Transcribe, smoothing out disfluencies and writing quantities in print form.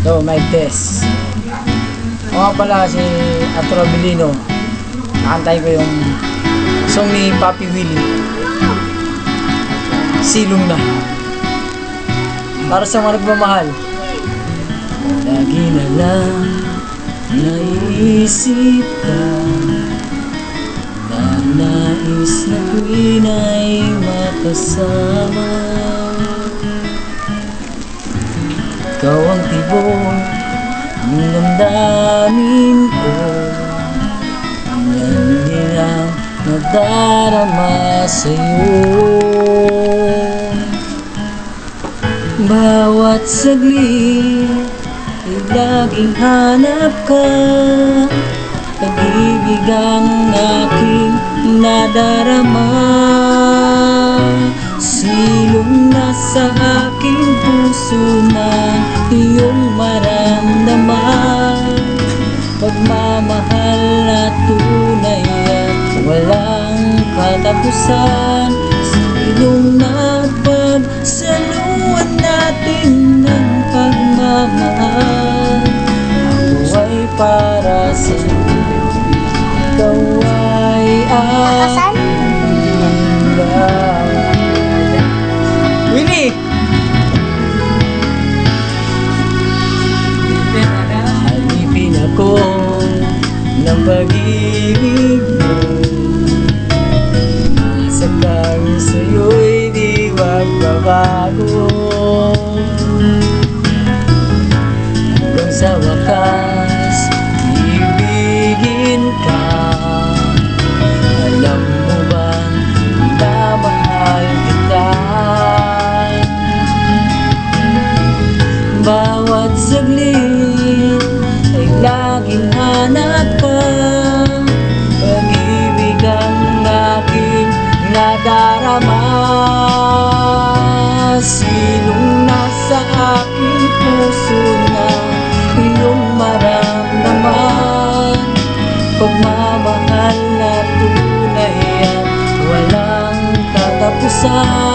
So, mic test. Ako nga pala si Arturo Abilino. Nakantay ko yung song ni Papi Willie, Silong Na. Para sa mga nagmamahal. Lagi na lang naiisip ka, na nais na tuwin ay makasama. Ikaw ang tibok ng damdamin ko, yan din ang nadarama sa'yo. Bawat saglit ay laging hanap ka, pag-ibig ang aking nadarama. Silong na sa aking puso ng iyong maramdaman, pagmamahal na tunay at walang katapusan. Silong na pagsaluan natin ng pagmamahal. Ako ay para sa'yo, ikaw ay aking lahat. Winnie! Alipin ako ng pag-ibig mo, sakang sa'yo'y di magbabago. Hanggang sa wakas, ibigin ka. Alam mo bang na mahal kita? Bawat saglit ay laging hanap ka, pag-ibig ang aking nadarama. Silong na sa aking puso na iyong maramdaman, pagmamahal na tunay at walang katapusan.